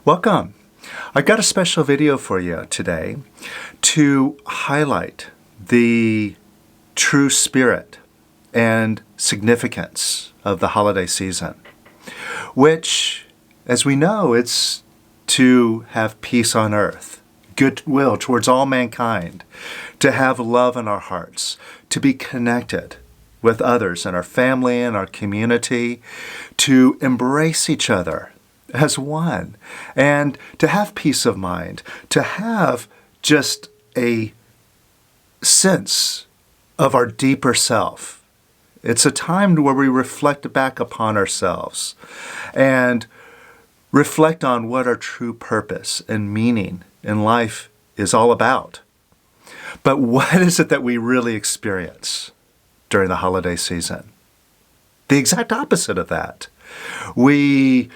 Welcome. I got a special video for you today to highlight the true spirit and significance of the holiday season, which, as we know, it's to have peace on earth, goodwill towards all mankind, to have love in our hearts, to be connected with others in our family and our community, to embrace each other as one, and to have peace of mind, to have just a sense of our deeper self. It's a time where we reflect back upon ourselves and reflect on what our true purpose and meaning in life is all about. But what is it that we really experience during the holiday season? The exact opposite of that. We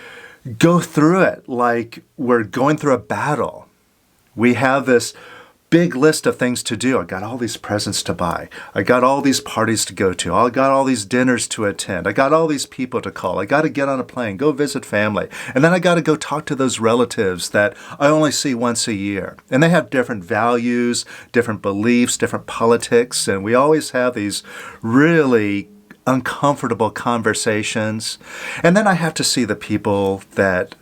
go through it like we're going through a battle. We have this big list of things to do. I got all these presents to buy. I got all these parties to go to. I got all these dinners to attend. I got all these people to call. I got to get on a plane, go visit family. And then I got to go talk to those relatives that I only see once a year. And they have different values, different beliefs, different politics. And we always have these really uncomfortable conversations. And then I have to see the people that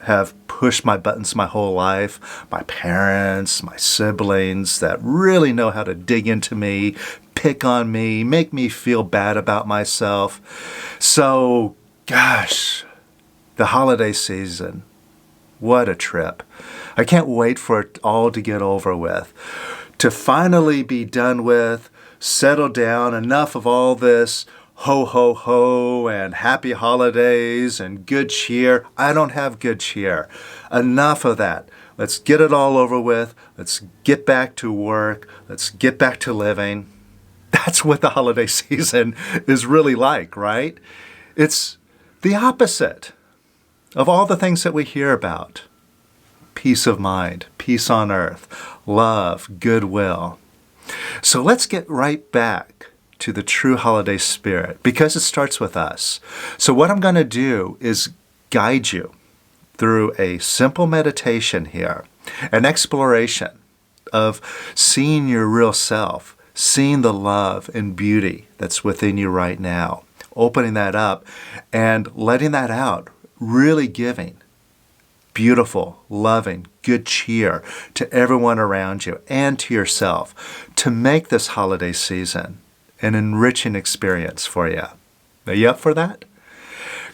have pushed my buttons my whole life, my parents, my siblings that really know how to dig into me, pick on me, make me feel bad about myself. So, gosh, the holiday season, what a trip. I can't wait for it all to get over with, to finally be done with, settle down, enough of all this ho, ho, ho, and happy holidays and good cheer. I don't have good cheer. Enough of that. Let's get it all over with. Let's get back to work. Let's get back to living. That's what the holiday season is really like, right? It's the opposite of all the things that we hear about. Peace of mind, peace on earth, love, goodwill. So let's get right back to the true holiday spirit, because it starts with us. So what I'm going to do is guide you through a simple meditation here, an exploration of seeing your real self, seeing the love and beauty that's within you right now, opening that up and letting that out, really giving beautiful, loving, good cheer to everyone around you and to yourself to make this holiday season an enriching experience for you. Are you up for that?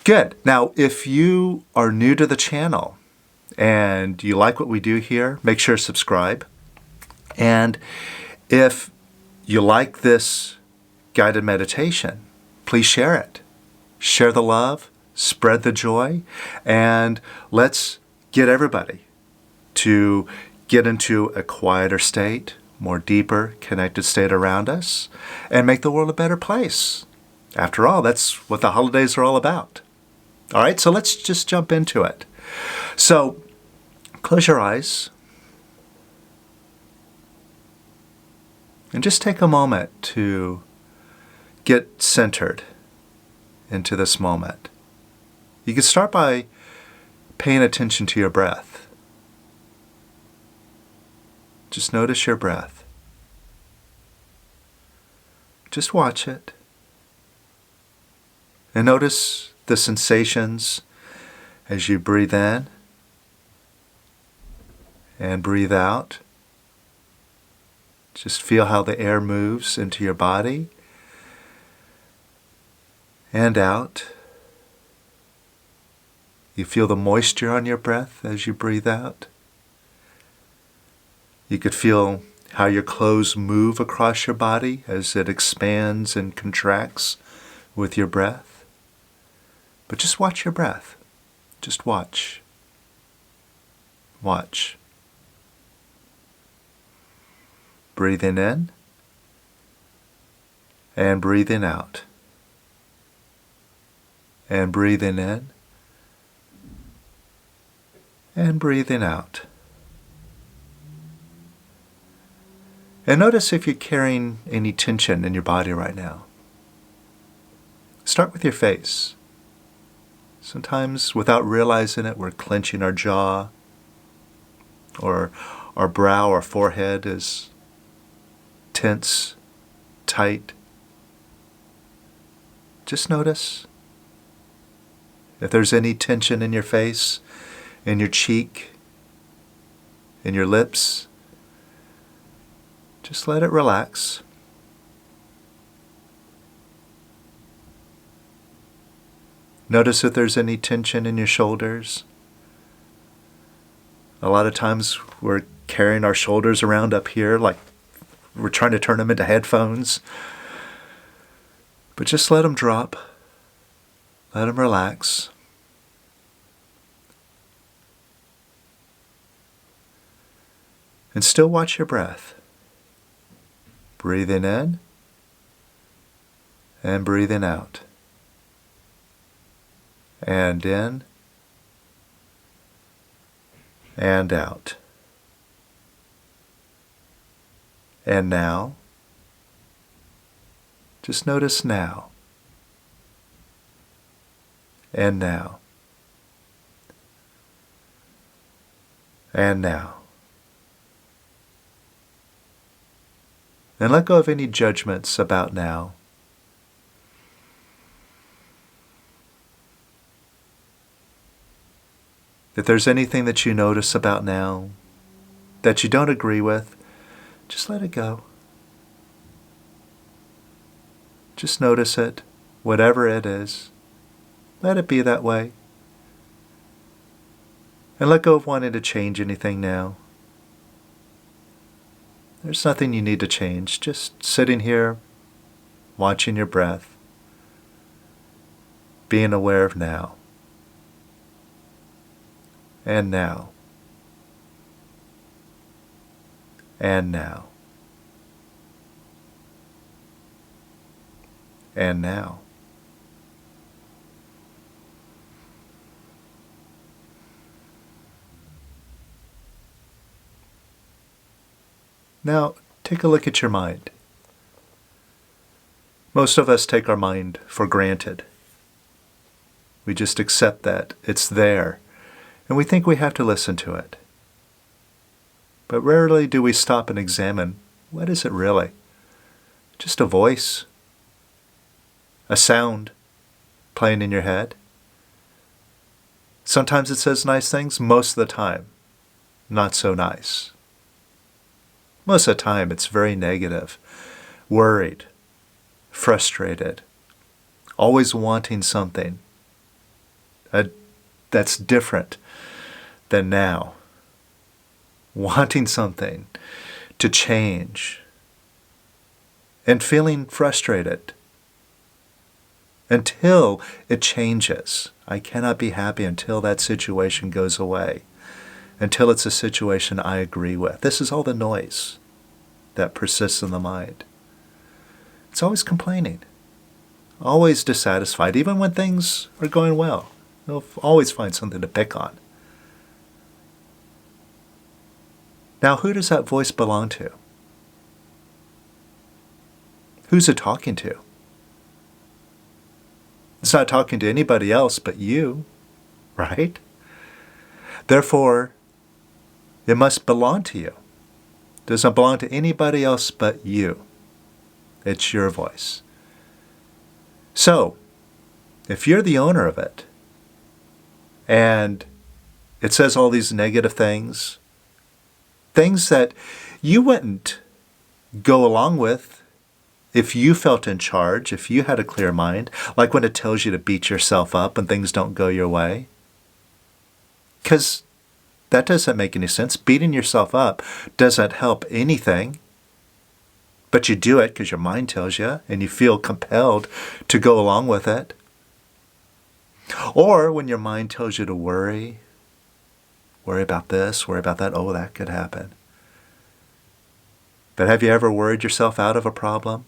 Good. Now, if you are new to the channel and you like what we do here, make sure to subscribe. And if you like this guided meditation, please share it. Share the love, spread the joy, and let's get everybody to get into a quieter state, more deeper, connected state around us, and make the world a better place. After all, that's what the holidays are all about. All right, so let's just jump into it. So, close your eyes and just take a moment to get centered into this moment. You can start by paying attention to your breath. Just notice your breath. Just watch it. And notice the sensations as you breathe in and breathe out. Just feel how the air moves into your body and out. You feel the moisture on your breath as you breathe out. You could feel how your clothes move across your body as it expands and contracts with your breath. But just watch your breath. Just watch. Watch. Breathing in and breathing out. And breathing in and breathing out. And notice if you're carrying any tension in your body right now. Start with your face. Sometimes, without realizing it, we're clenching our jaw, or our brow or forehead is tense, tight. Just notice if there's any tension in your face, in your cheek, in your lips. Just let it relax. Notice if there's any tension in your shoulders. A lot of times we're carrying our shoulders around up here like we're trying to turn them into headphones. But just let them drop. Let them relax. And still watch your breath. Breathing in and breathing out. And in and out. And now, just notice now. And now. And now. And let go of any judgments about now. If there's anything that you notice about now that you don't agree with, just let it go. Just notice it, whatever it is. Let it be that way. And let go of wanting to change anything now. There's nothing you need to change. Just sitting here, watching your breath, being aware of now. And now. And now. And now. Now, take a look at your mind. Most of us take our mind for granted. We just accept that it's there, and we think we have to listen to it. But rarely do we stop and examine, what is it really? Just a voice? A sound playing in your head? Sometimes it says nice things, most of the time, not so nice. Most of the time it's very negative, worried, frustrated, always wanting something that's different than now. Wanting something to change and feeling frustrated until it changes. I cannot be happy until that situation goes away, until it's a situation I agree with. This is all the noise that persists in the mind. It's always complaining, always dissatisfied, even when things are going well. You'll always find something to pick on. Now, who does that voice belong to? Who's it talking to? It's not talking to anybody else but you, right? Therefore, it must belong to you. It doesn't belong to anybody else but you. It's your voice. So, if you're the owner of it, and it says all these negative things that you wouldn't go along with if you felt in charge, if you had a clear mind, like when it tells you to beat yourself up when things don't go your way. Because that doesn't make any sense. Beating yourself up doesn't help anything. But you do it because your mind tells you and you feel compelled to go along with it. Or when your mind tells you to worry about this, worry about that, oh, that could happen. But have you ever worried yourself out of a problem?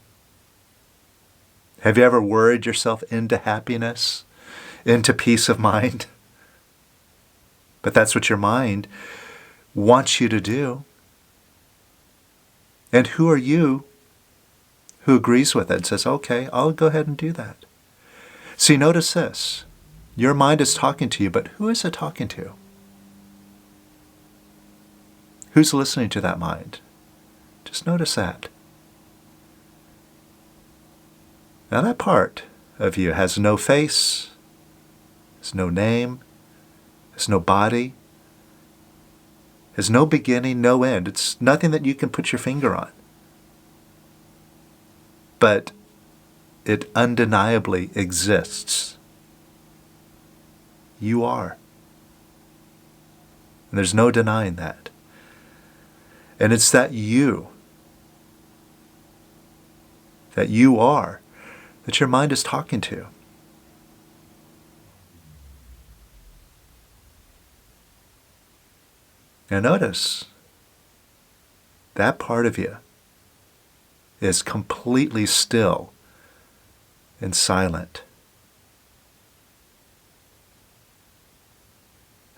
Have you ever worried yourself into happiness, into peace of mind? But that's what your mind wants you to do. And who are you who agrees with it and says, okay, I'll go ahead and do that? See, notice this. Your mind is talking to you, but who is it talking to? Who's listening to that mind? Just notice that. Now that part of you has no face, has no name, has no body, has no beginning, no end. It's nothing that you can put your finger on. But it undeniably exists. You are. And there's no denying that. And it's that you are, that your mind is talking to. Now notice, that part of you is completely still and silent.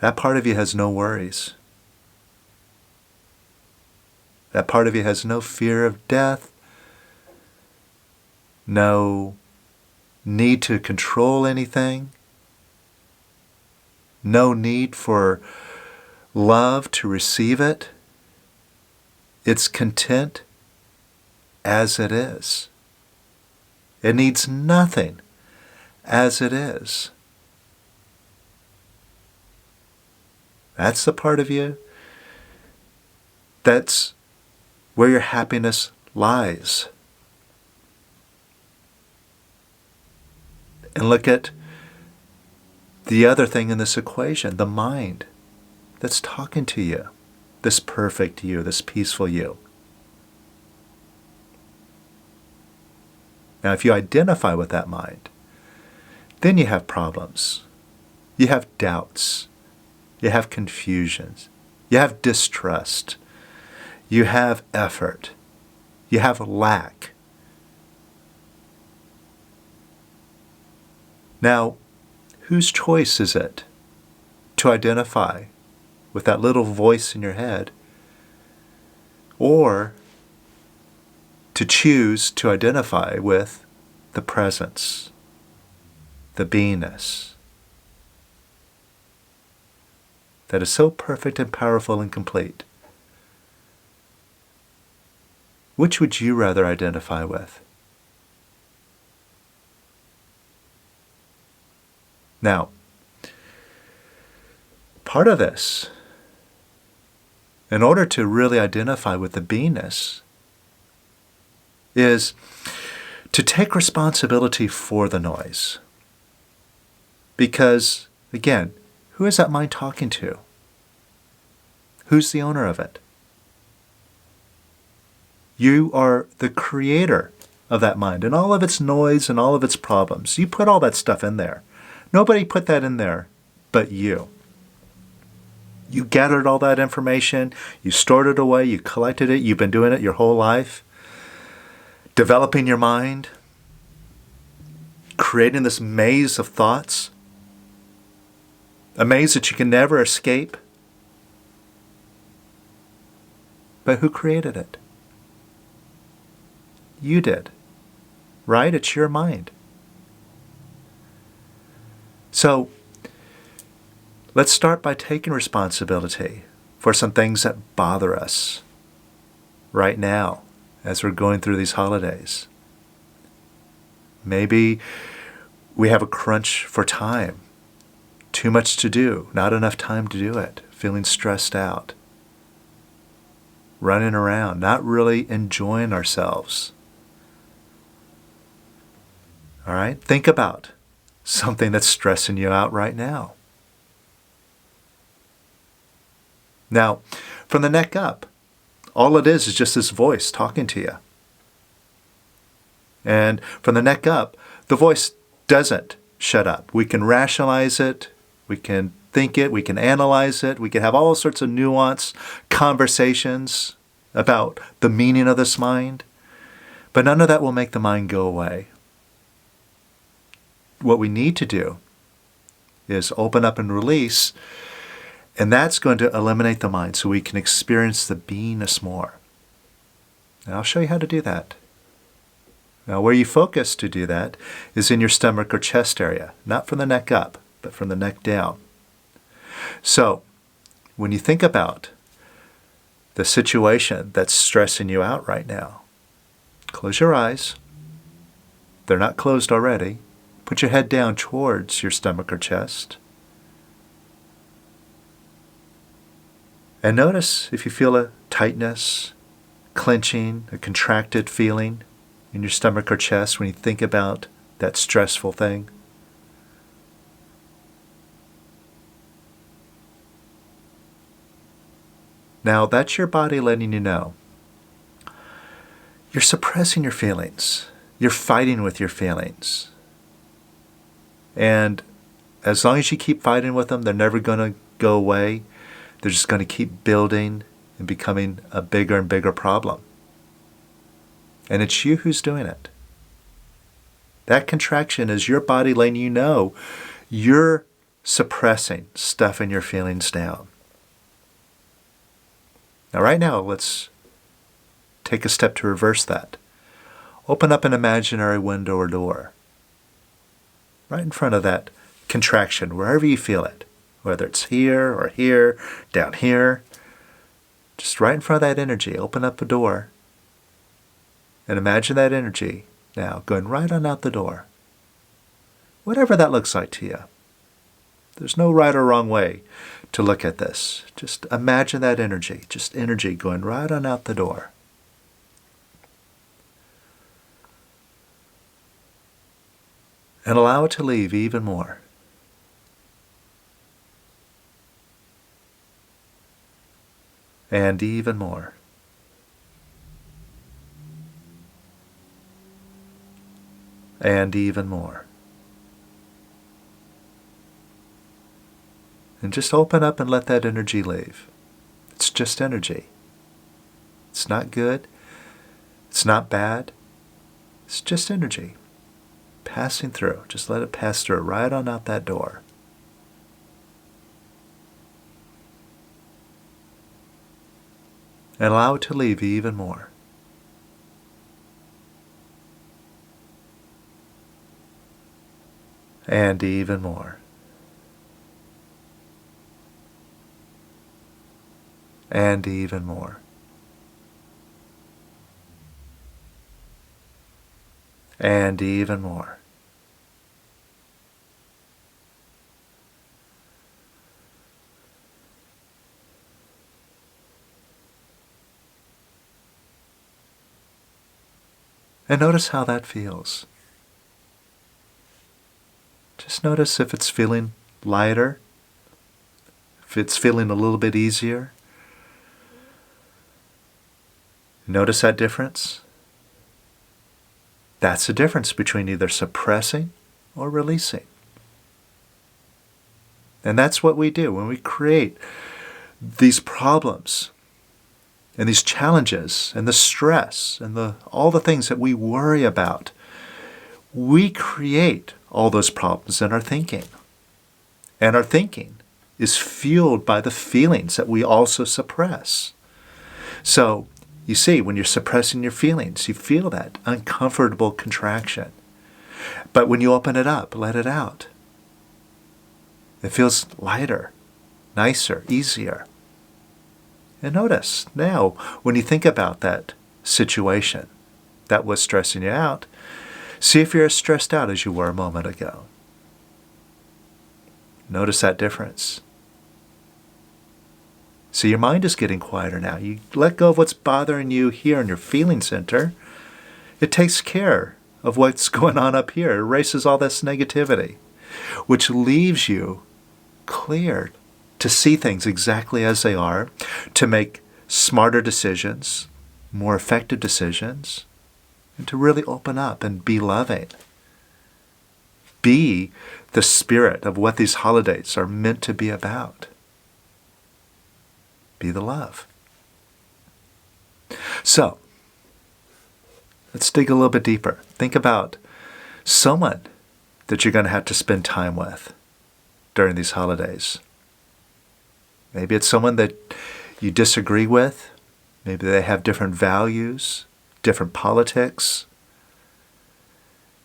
That part of you has no worries. That part of you has no fear of death, no need to control anything, no need for love to receive it. It's content as it is. It needs nothing as it is. That's the part of you that's where your happiness lies. And look at the other thing in this equation, the mind that's talking to you, this perfect you, this peaceful you. Now, if you identify with that mind, then you have problems. You have doubts. You have confusions. You have distrust. You have effort. You have lack. Now, whose choice is it to identify with that little voice in your head, or to choose to identify with the presence, the beingness that is so perfect and powerful and complete? Which would you rather identify with? Now, part of this, in order to really identify with the beingness, is to take responsibility for the noise. Because, again, who is that mind talking to? Who's the owner of it? You are the creator of that mind and all of its noise and all of its problems. You put all that stuff in there. Nobody put that in there but you. You gathered all that information, you stored it away, you collected it, you've been doing it your whole life, developing your mind, creating this maze of thoughts, a maze that you can never escape. But who created it? You did, right? It's your mind. So, let's start by taking responsibility for some things that bother us right now as we're going through these holidays. Maybe we have a crunch for time, too much to do, not enough time to do it, feeling stressed out, running around, not really enjoying ourselves. All right? Think about something that's stressing you out right now. Now, from the neck up, all it is just this voice talking to you. And from the neck up, the voice doesn't shut up. We can rationalize it, we can think it, we can analyze it, we can have all sorts of nuanced conversations about the meaning of this mind, but none of that will make the mind go away. What we need to do is open up and release, and that's going to eliminate the mind so we can experience the beingness more. And I'll show you how to do that. Now, where you focus to do that is in your stomach or chest area, not from the neck up, but from the neck down. So, when you think about the situation that's stressing you out right now, close your eyes. They're not closed already. Put your head down towards your stomach or chest. And notice if you feel a tightness, clenching, a contracted feeling in your stomach or chest when you think about that stressful thing. Now, that's your body letting you know. You're suppressing your feelings. You're fighting with your feelings. And as long as you keep fighting with them, they're never going to go away. They're just going to keep building and becoming a bigger and bigger problem. And it's you who's doing it. That contraction is your body letting you know you're suppressing, stuffing your feelings down. Now, right now, let's take a step to reverse that. Open up an imaginary window or door right in front of that contraction, wherever you feel it, whether it's here or here, down here. Just right in front of that energy, open up a door and imagine that energy now going right on out the door. Whatever that looks like to you. There's no right or wrong way to look at this. Just imagine that energy, just energy going right on out the door. And allow it to leave even more. And even more. And even more. And just open up and let that energy leave. It's just energy. It's not good. It's not bad. It's just energy. Passing through. Just let it pass through right on out that door. And allow it to leave even more. And even more. And even more. And even more. And notice how that feels. Just notice if it's feeling lighter, if it's feeling a little bit easier. Notice that difference? That's the difference between either suppressing or releasing. And that's what we do when we create these problems and these challenges and the stress and all the things that we worry about. We create all those problems in our thinking. And our thinking is fueled by the feelings that we also suppress. So, you see, when you're suppressing your feelings, you feel that uncomfortable contraction. But when you open it up, let it out, it feels lighter, nicer, easier. And notice now, when you think about that situation that was stressing you out, see if you're as stressed out as you were a moment ago. Notice that difference. See, your mind is getting quieter now. You let go of what's bothering you here in your feeling center. It takes care of what's going on up here. It erases all this negativity, which leaves you clear to see things exactly as they are, to make smarter decisions, more effective decisions, and to really open up and be loving. Be the spirit of what these holidays are meant to be about. Be the love. So, let's dig a little bit deeper. Think about someone that you're going to have to spend time with during these holidays. Maybe it's someone that you disagree with. Maybe they have different values, different politics.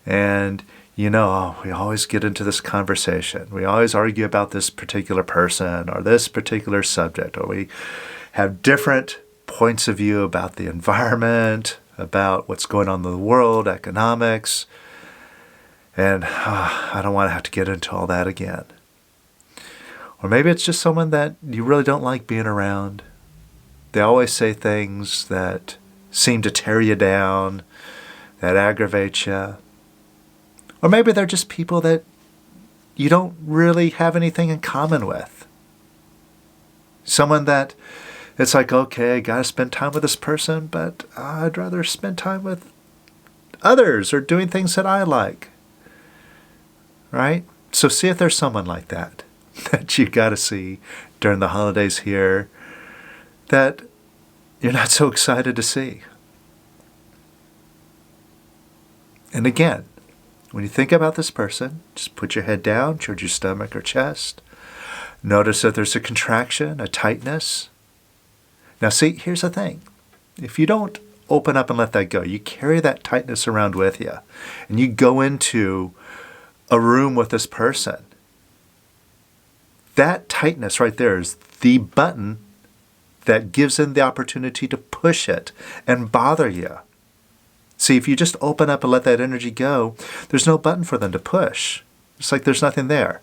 And we always get into this conversation. We always argue about this particular person or this particular subject, or we have different points of view about the environment, about what's going on in the world, economics, and I don't want to have to get into all that again. Or maybe it's just someone that you really don't like being around. They always say things that seem to tear you down, that aggravate you. Or maybe they're just people that you don't really have anything in common with. Someone that it's like, okay, I got to spend time with this person, but I'd rather spend time with others or doing things that I like. Right? So see if there's someone like that you got to see during the holidays here that you're not so excited to see. And again, when you think about this person, just put your head down towards your stomach or chest. Notice that there's a contraction, a tightness. Now see, here's the thing. If you don't open up and let that go, you carry that tightness around with you, and you go into a room with this person, that tightness right there is the button that gives them the opportunity to push it and bother you. See, if you just open up and let that energy go, there's no button for them to push. It's like there's nothing there.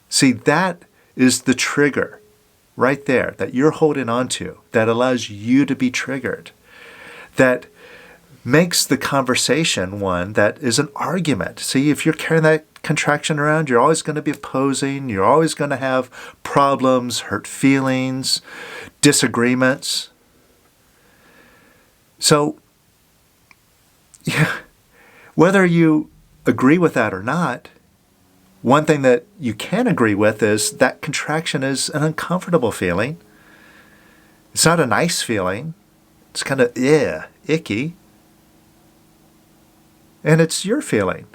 See, that is the trigger right there that you're holding on to, that allows you to be triggered, that makes the conversation one that is an argument. See, if you're carrying that contraction around, you're always going to be opposing, you're always going to have problems, hurt feelings, disagreements. So, yeah, whether you agree with that or not, one thing that you can agree with is that contraction is an uncomfortable feeling. It's not a nice feeling. It's kind of, icky. And it's your feeling.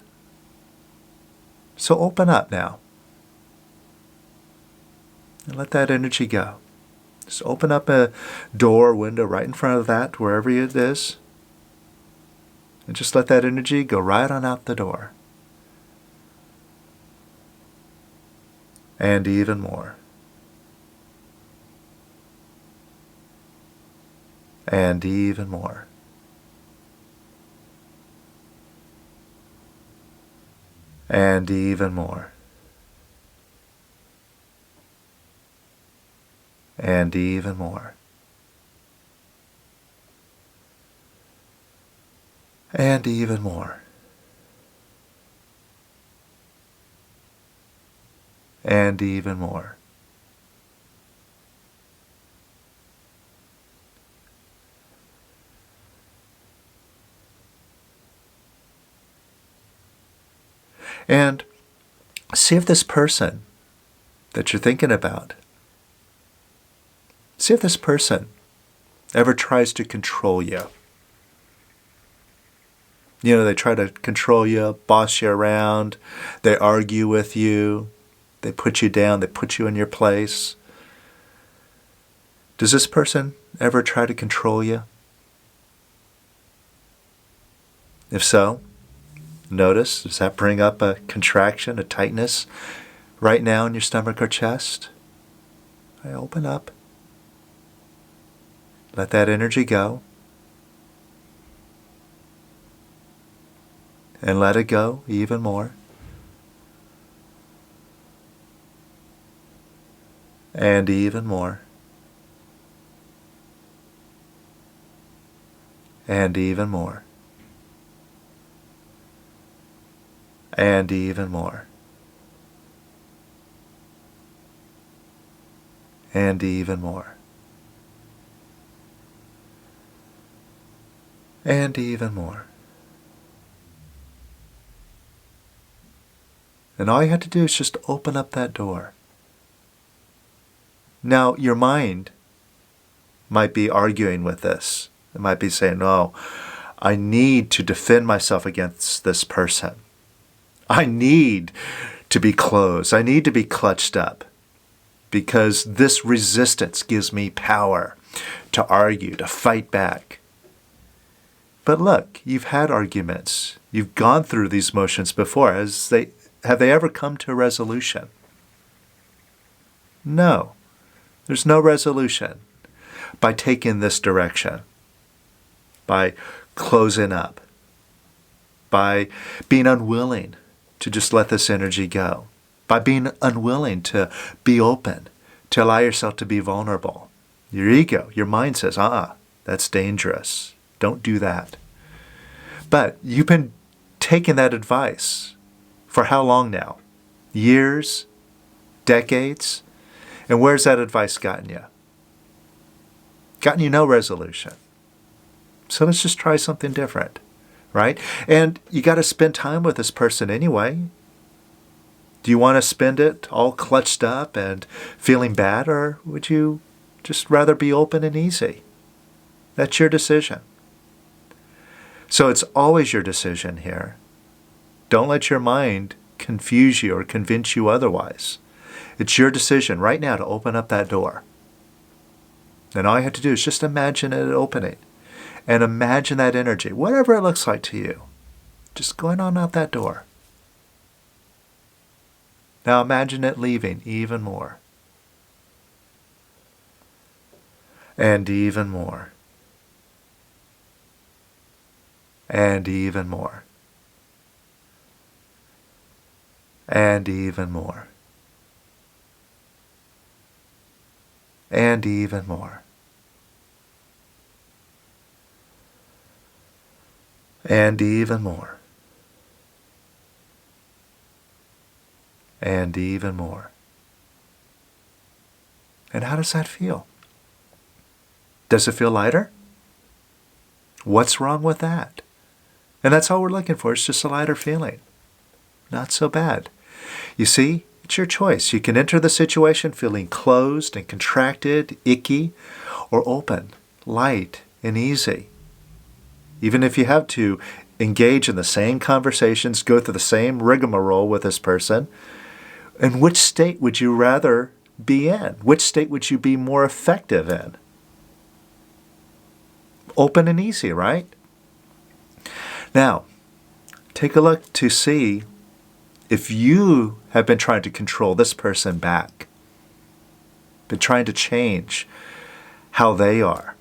So open up now. And let that energy go. Just open up a door, window right in front of that, wherever it is. And just let that energy go right on out the door. And even more. And even more. And even more. And even more. And even more. And even more. And see if this person that you're thinking about, see if this person ever tries to control you. You know, they try to control you, boss you around, they argue with you, they put you down, they put you in your place. Does this person ever try to control you? If so, notice, does that bring up a contraction, a tightness right now in your stomach or chest? Open up. Let that energy go. And let it go even more. And even more. And even more. And even more. And even more. And even more. And all you have to do is just open up that door. Now, your mind might be arguing with this. It might be saying, no, I need to defend myself against this person. I need to be closed. I need to be clutched up because this resistance gives me power to argue, to fight back. But look, you've had arguments. You've gone through these motions before. Have they ever come to a resolution? No. There's no resolution by taking this direction, by closing up, by being unwilling to just let this energy go, by being unwilling to be open, to allow yourself to be vulnerable. Your ego, your mind says, that's dangerous. Don't do that. But you've been taking that advice for how long now? Years? Decades? And where's that advice gotten you? Gotten you no resolution. So let's just try something different, right? And you got to spend time with this person anyway. Do you want to spend it all clutched up and feeling bad, or would you just rather be open and easy? That's your decision. So it's always your decision here. Don't let your mind confuse you or convince you otherwise. It's your decision right now to open up that door. And all you have to do is just imagine it opening. And imagine that energy, whatever it looks like to you, just going on out that door. Now imagine it leaving even more. And even more. And even more. And even more. And even more. And even more. And even more. And how does that feel? Does it feel lighter? What's wrong with that? And that's all we're looking for. It's just a lighter feeling. Not so bad. You see, it's your choice. You can enter the situation feeling closed and contracted, icky, or open, light, and easy. Even if you have to engage in the same conversations, go through the same rigmarole with this person, in which state would you rather be in? Which state would you be more effective in? Open and easy, right? Now, take a look to see if you have been trying to control this person back, been trying to change how they are,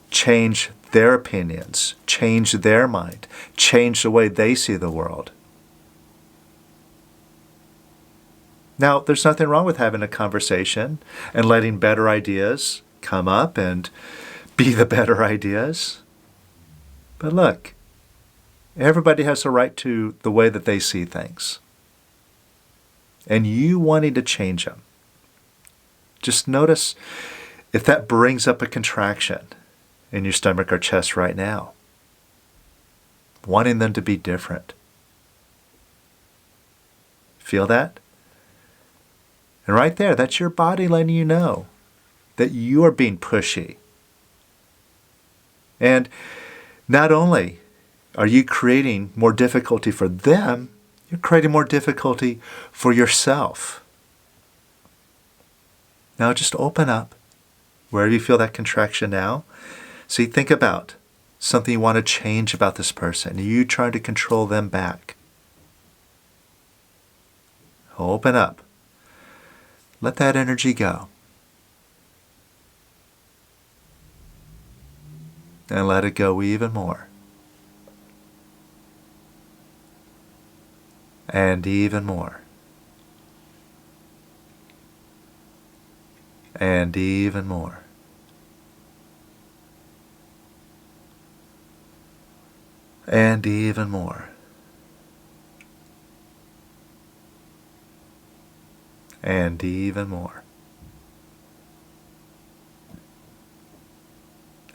change their opinions, change their mind, change the way they see the world. Now, there's nothing wrong with having a conversation and letting better ideas come up and be the better ideas. But look, everybody has a right to the way that they see things. And you wanting to change them. Just notice if that brings up a contraction in your stomach or chest right now. Wanting them to be different. Feel that? And right there, that's your body letting you know that you are being pushy. And not only are you creating more difficulty for them, you're creating more difficulty for yourself. Now just open up. Wherever you feel that contraction now, see, think about something you want to change about this person. Are you trying to control them back? Open up. Let that energy go. And let it go even more. And even more. And even more. And even more. And even more.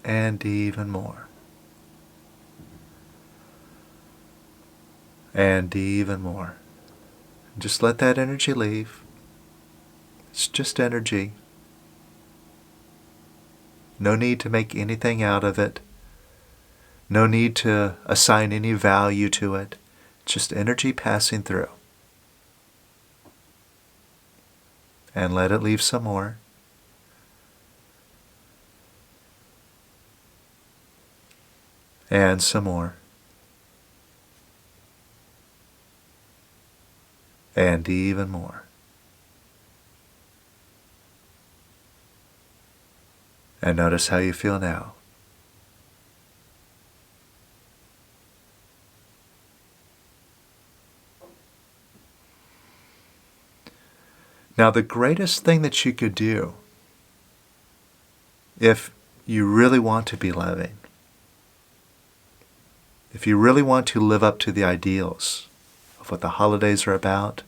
And even more. And even more. Just let that energy leave. It's just energy. No need to make anything out of it. No need to assign any value to it. Just energy passing through. And let it leave some more. And some more. And even more. And notice how you feel now. Now, the greatest thing that you could do if you really want to be loving, if you really want to live up to the ideals of what the holidays are about,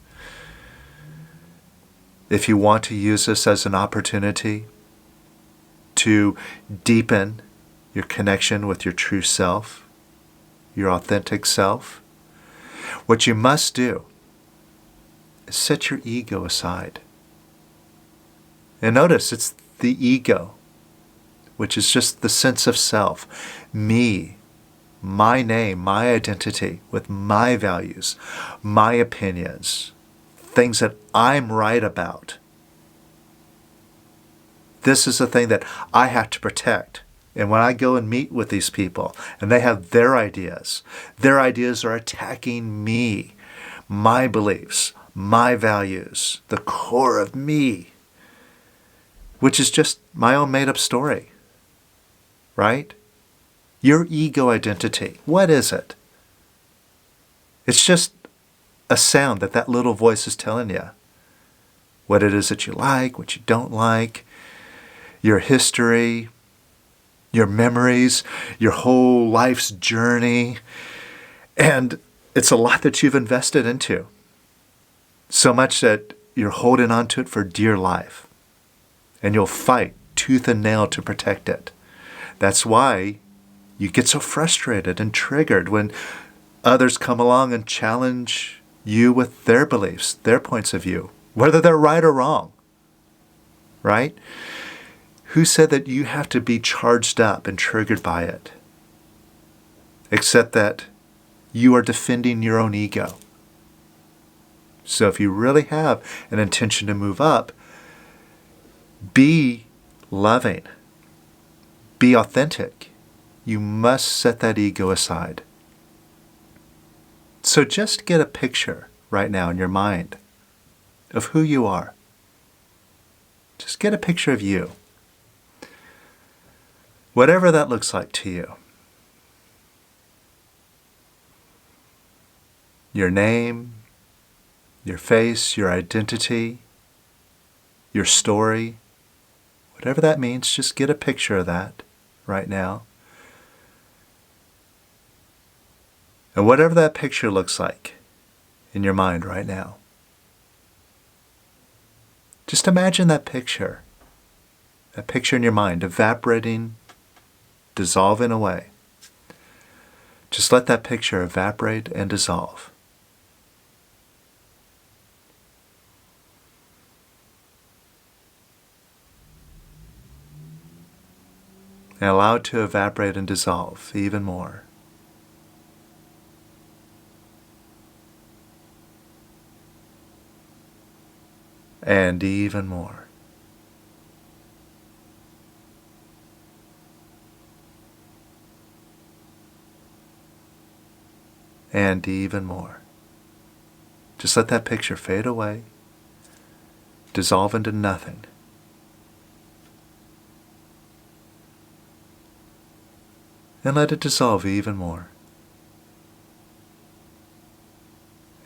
if you want to use this as an opportunity to deepen your connection with your true self, your authentic self, what you must do is set your ego aside. And notice it's the ego, which is just the sense of self, me, my name, my identity, with my values, my opinions, things that I'm right about. This is the thing that I have to protect. And when I go and meet with these people and they have their ideas are attacking me, my beliefs, my values, the core of me, which is just my own made-up story, right? Your ego identity, what is it? It's just a sound that little voice is telling you. What it is that you like, what you don't like, your history, your memories, your whole life's journey. And it's a lot that you've invested into. So much that you're holding on to it for dear life. And you'll fight tooth and nail to protect it. That's why you get so frustrated and triggered when others come along and challenge you with their beliefs, their points of view, whether they're right or wrong, right? Who said that you have to be charged up and triggered by it? Except that you are defending your own ego. So if you really have an intention to move up, be loving, be authentic. You must set that ego aside. So just get a picture right now in your mind of who you are. Just get a picture of you. Whatever that looks like to you. Your name, your face, your identity, your story, whatever that means, just get a picture of that right now. And whatever that picture looks like in your mind right now, just imagine that picture in your mind evaporating, dissolving away. Just let that picture evaporate and dissolve. And allow it to evaporate and dissolve even more. And even more. And even more. Just let that picture fade away, dissolve into nothing. And let it dissolve even more.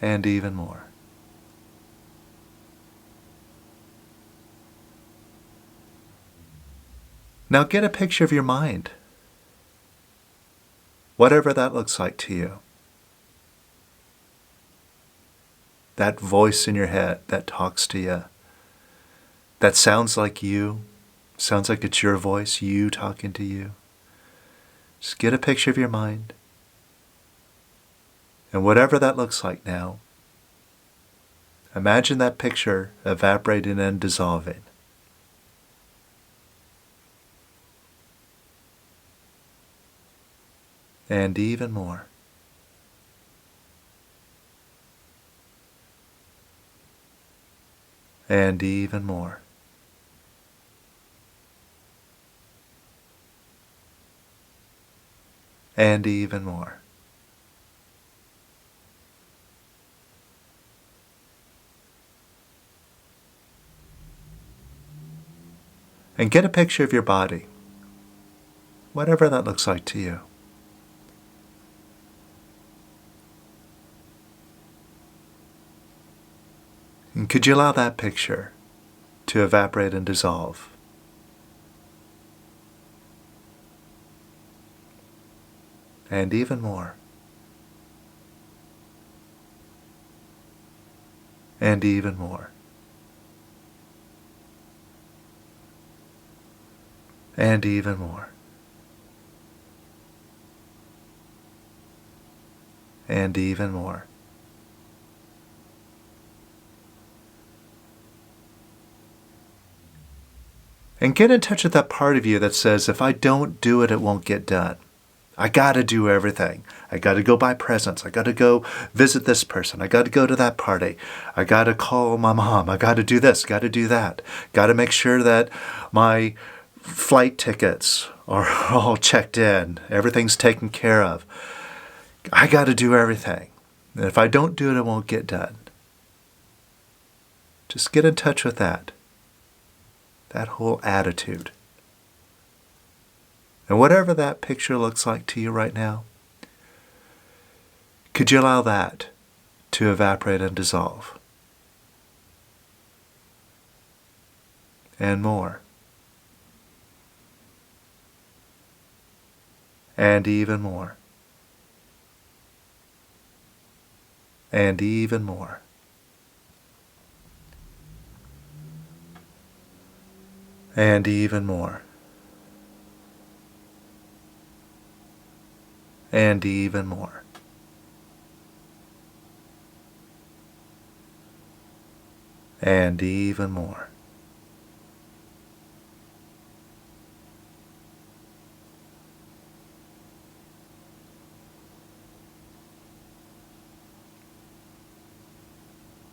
And even more. Now get a picture of your mind. Whatever that looks like to you. That voice in your head that talks to you. That sounds like you. Sounds like it's your voice, you talking to you. Just get a picture of your mind. And whatever that looks like now, imagine that picture evaporating and dissolving. And even more. And even more. and even more. And get a picture of your body, whatever that looks like to you. And could you allow that picture to evaporate and dissolve? And even more. And even more. And even more. And even more. And get in touch with that part of you that says, if I don't do it, it won't get done. I got to do everything. I got to go buy presents. I got to go visit this person. I got to go to that party. I got to call my mom. I got to do this, got to do that. Got to make sure that my flight tickets are all checked in. Everything's taken care of. I got to do everything. And if I don't do it, it won't get done. Just get in touch with that whole attitude. And whatever that picture looks like to you right now, could you allow that to evaporate and dissolve? And more. And even more. And even more. And even more. And even more. And even more.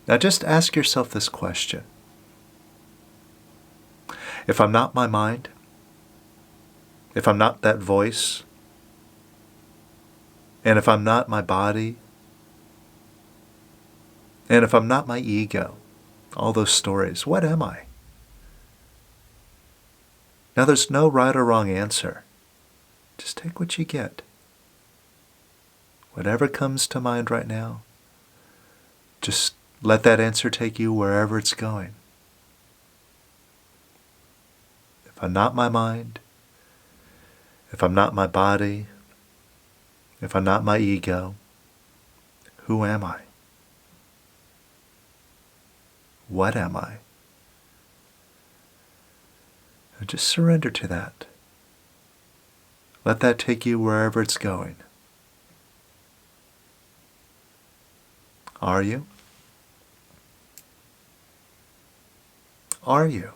Now just ask yourself this question. If I'm not my mind, if I'm not that voice, and if I'm not my body, and if I'm not my ego, all those stories, what am I? Now there's no right or wrong answer. Just take what you get. Whatever comes to mind right now, just let that answer take you wherever it's going. If I'm not my mind, if I'm not my body, if I'm not my ego, who am I? What am I? And just surrender to that. Let that take you wherever it's going. Are you? Are you?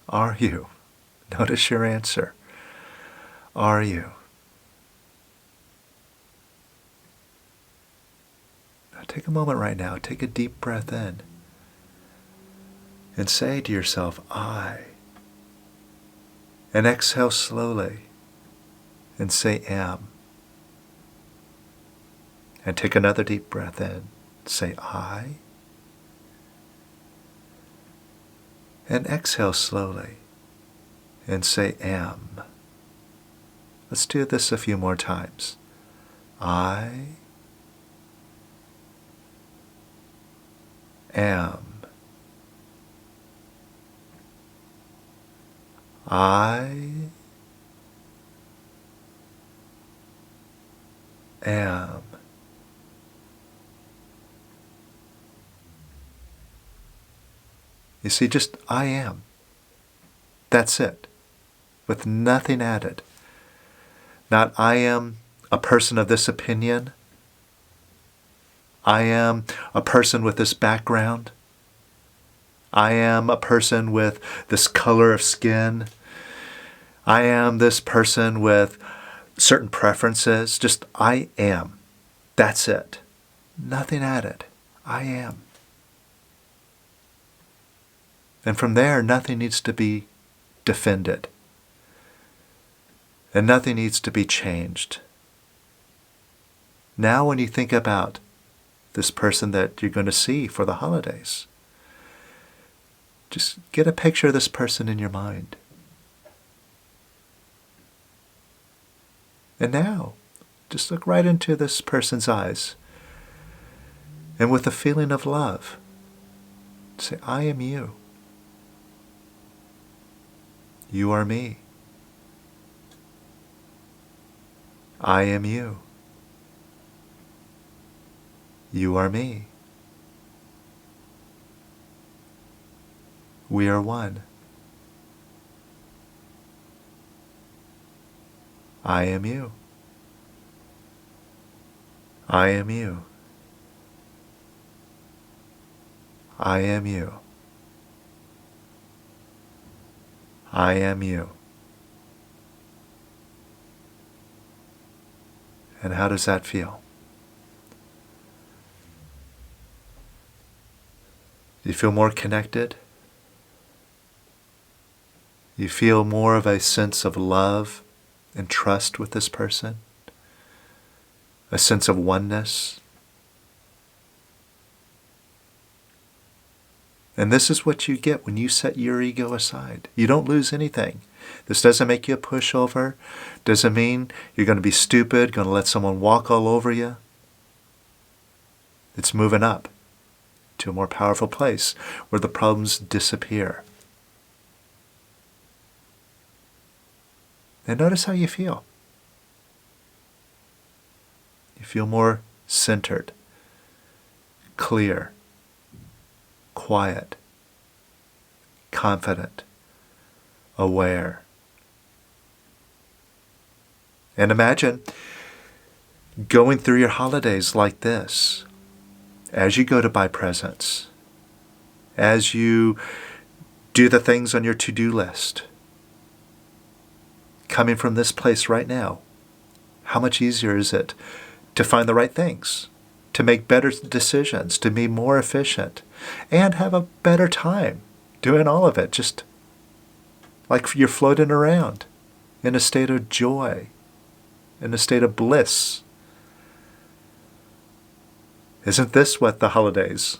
Are you? Notice your answer. Are you? Now take a moment right now. Take a deep breath in. And say to yourself, I. And exhale slowly. And say, am. And take another deep breath in. Say, I. And exhale slowly and say, am. Let's do this a few more times. I am. I am. You see, just I am. That's it. With nothing added. Not I am a person of this opinion. I am a person with this background. I am a person with this color of skin. I am this person with certain preferences. Just I am. That's it. Nothing added. I am. And from there, nothing needs to be defended. And nothing needs to be changed. Now when you think about this person that you're going to see for the holidays, just get a picture of this person in your mind. And now, just look right into this person's eyes. And with a feeling of love, say, I am you. You are me. I am you. You are me. We are one. I am you. I am you. I am you. I am you. And how does that feel? Do you feel more connected? You feel more of a sense of love and trust with this person? A sense of oneness? And this is what you get when you set your ego aside. You don't lose anything. This doesn't make you a pushover. Doesn't mean you're going to be stupid, going to let someone walk all over you. It's moving up to a more powerful place where the problems disappear. And notice how you feel. You feel more centered, clear, quiet, confident, aware. And imagine going through your holidays like this. As you go to buy presents, as you do the things on your to-do list, coming from this place right now, how much easier is it to find the right things, to make better decisions, to be more efficient, and have a better time doing all of it, just like you're floating around in a state of joy, in a state of bliss. Isn't this what the holidays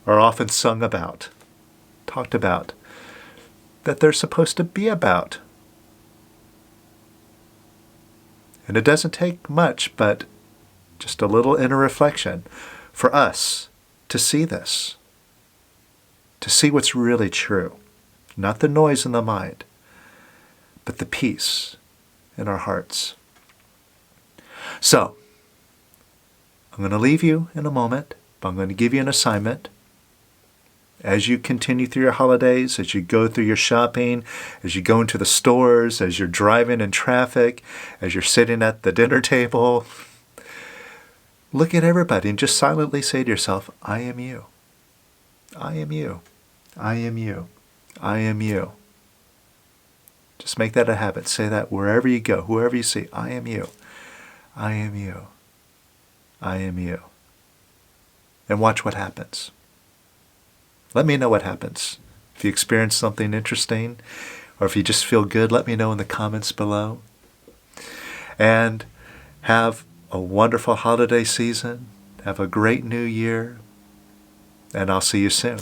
are often sung about, talked about, that they're supposed to be about? And it doesn't take much, but just a little inner reflection for us to see this, to see what's really true. Not the noise in the mind, but the peace in our hearts. So, I'm going to leave you in a moment, but I'm going to give you an assignment. As you continue through your holidays, as you go through your shopping, as you go into the stores, as you're driving in traffic, as you're sitting at the dinner table, look at everybody and just silently say to yourself, I am you. I am you. I am you. I am you. Just make that a habit. Say that wherever you go, whoever you see, I am you. I am you. I am you. And watch what happens. Let me know what happens. If you experience something interesting, or if you just feel good, let me know in the comments below. And have a wonderful holiday season. Have a great new year. And I'll see you soon.